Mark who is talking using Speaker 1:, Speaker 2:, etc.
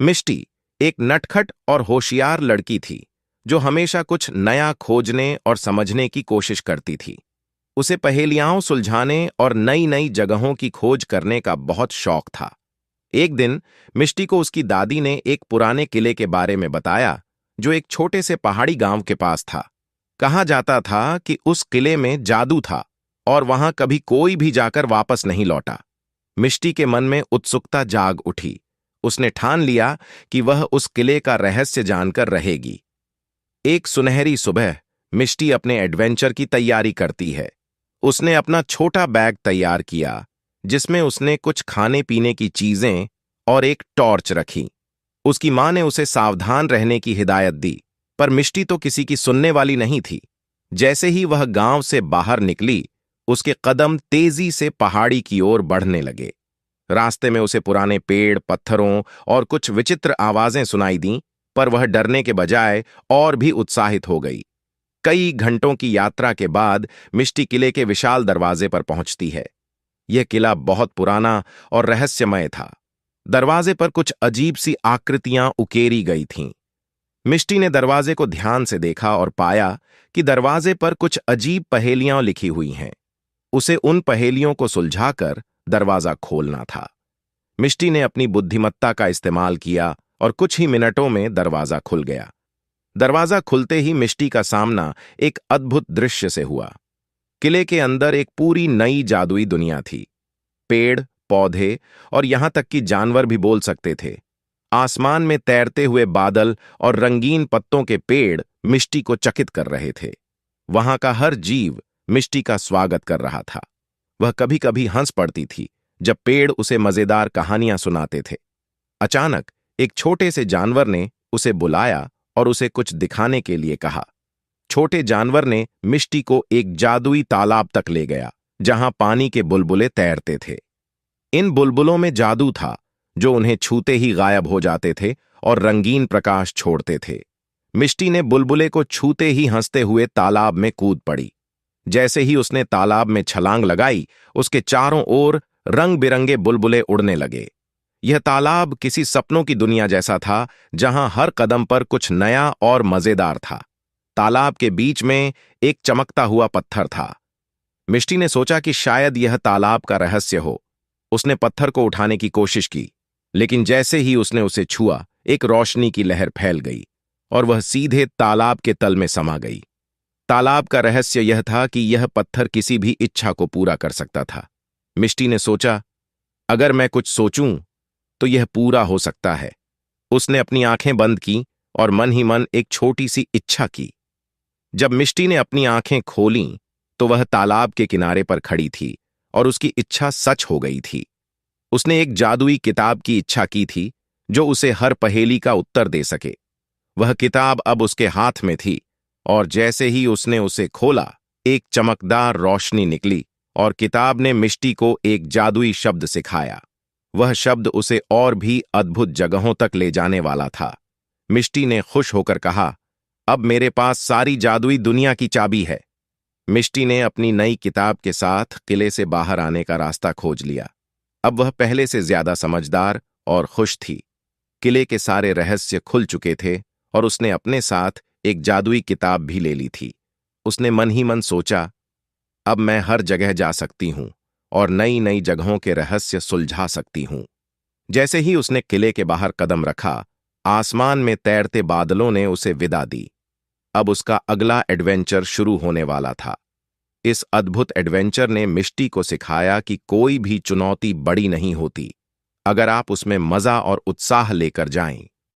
Speaker 1: मिष्टी एक नटखट और होशियार लड़की थी जो हमेशा कुछ नया खोजने और समझने की कोशिश करती थी। उसे पहेलियां सुलझाने और नई नई जगहों की खोज करने का बहुत शौक था। एक दिन मिष्टी को उसकी दादी ने एक पुराने किले के बारे में बताया जो एक छोटे से पहाड़ी गांव के पास था। कहा जाता था कि उस किले में जादू था और वहां कभी कोई भी जाकर वापस नहीं लौटा। मिष्टी के मन में उत्सुकता जाग उठी। उसने ठान लिया कि वह उस किले का रहस्य जानकर रहेगी। एक सुनहरी सुबह मिष्टी अपने एडवेंचर की तैयारी करती है। उसने अपना छोटा बैग तैयार किया जिसमें उसने कुछ खाने पीने की चीजें और एक टॉर्च रखी। उसकी मां ने उसे सावधान रहने की हिदायत दी, पर मिष्टी तो किसी की सुनने वाली नहीं थी। जैसे ही वह गांव से बाहर निकली, उसके कदम तेजी से पहाड़ी की ओर बढ़ने लगे। रास्ते में उसे पुराने पेड़, पत्थरों और कुछ विचित्र आवाजें सुनाई दीं, पर वह डरने के बजाय और भी उत्साहित हो गई। कई घंटों की यात्रा के बाद मिष्टी किले के विशाल दरवाजे पर पहुंचती है। यह किला बहुत पुराना और रहस्यमय था। दरवाजे पर कुछ अजीब सी आकृतियां उकेरी गई थीं। मिष्टी ने दरवाजे को ध्यान से देखा और पाया कि दरवाजे पर कुछ अजीब पहेलियां लिखी हुई हैं। उसे उन पहेलियों को सुलझाकर दरवाजा खोलना था। मिष्टी ने अपनी बुद्धिमत्ता का इस्तेमाल किया और कुछ ही मिनटों में दरवाजा खुल गया। दरवाजा खुलते ही मिष्टी का सामना एक अद्भुत दृश्य से हुआ। किले के अंदर एक पूरी नई जादुई दुनिया थी। पेड़, पौधे और यहां तक कि जानवर भी बोल सकते थे। आसमान में तैरते हुए बादल और रंगीन पत्तों के पेड़ मिष्टी को चकित कर रहे थे। वहां का हर जीव मिष्टी का स्वागत कर रहा था। वह कभी कभी हंस पड़ती थी जब पेड़ उसे मजेदार कहानियां सुनाते थे। अचानक एक छोटे से जानवर ने उसे बुलाया और उसे कुछ दिखाने के लिए कहा। छोटे जानवर ने मिष्टी को एक जादुई तालाब तक ले गया जहां पानी के बुलबुले तैरते थे। इन बुलबुलों में जादू था जो उन्हें छूते ही गायब हो जाते थे और रंगीन प्रकाश छोड़ते थे। मिष्टी ने बुलबुले को छूते ही हंसते हुए तालाब में कूद पड़ी। जैसे ही उसने तालाब में छलांग लगाई, उसके चारों ओर रंग बिरंगे बुलबुले उड़ने लगे। यह तालाब किसी सपनों की दुनिया जैसा था जहां हर कदम पर कुछ नया और मजेदार था। तालाब के बीच में एक चमकता हुआ पत्थर था। मिष्टी ने सोचा कि शायद यह तालाब का रहस्य हो। उसने पत्थर को उठाने की कोशिश की, लेकिन जैसे ही उसने उसे छुआ, एक रोशनी की लहर फैल गई और वह सीधे तालाब के तल में समा गई। तालाब का रहस्य यह था कि यह पत्थर किसी भी इच्छा को पूरा कर सकता था। मिष्टी ने सोचा, अगर मैं कुछ सोचूं तो यह पूरा हो सकता है। उसने अपनी आंखें बंद की और मन ही मन एक छोटी सी इच्छा की। जब मिष्टी ने अपनी आंखें खोलीं तो वह तालाब के किनारे पर खड़ी थी और उसकी इच्छा सच हो गई थी। उसने एक जादुई किताब की इच्छा की थी जो उसे हर पहेली का उत्तर दे सके। वह किताब अब उसके हाथ में थी और जैसे ही उसने उसे खोला, एक चमकदार रोशनी निकली और किताब ने मिष्टी को एक जादुई शब्द सिखाया। वह शब्द उसे और भी अद्भुत जगहों तक ले जाने वाला था। मिष्टी ने खुश होकर कहा, अब मेरे पास सारी जादुई दुनिया की चाबी है। मिष्टी ने अपनी नई किताब के साथ किले से बाहर आने का रास्ता खोज लिया। अब वह पहले से ज्यादा समझदार और खुश थी। किले के सारे रहस्य खुल चुके थे और उसने अपने साथ एक जादुई किताब भी ले ली थी। उसने मन ही मन सोचा, अब मैं हर जगह जा सकती हूं और नई नई जगहों के रहस्य सुलझा सकती हूं। जैसे ही उसने किले के बाहर कदम रखा, आसमान में तैरते बादलों ने उसे विदा दी। अब उसका अगला एडवेंचर शुरू होने वाला था। इस अद्भुत एडवेंचर ने मिष्टी को सिखाया कि कोई भी चुनौती बड़ी नहीं होती, अगर आप उसमें मजा और उत्साह लेकर जाएं।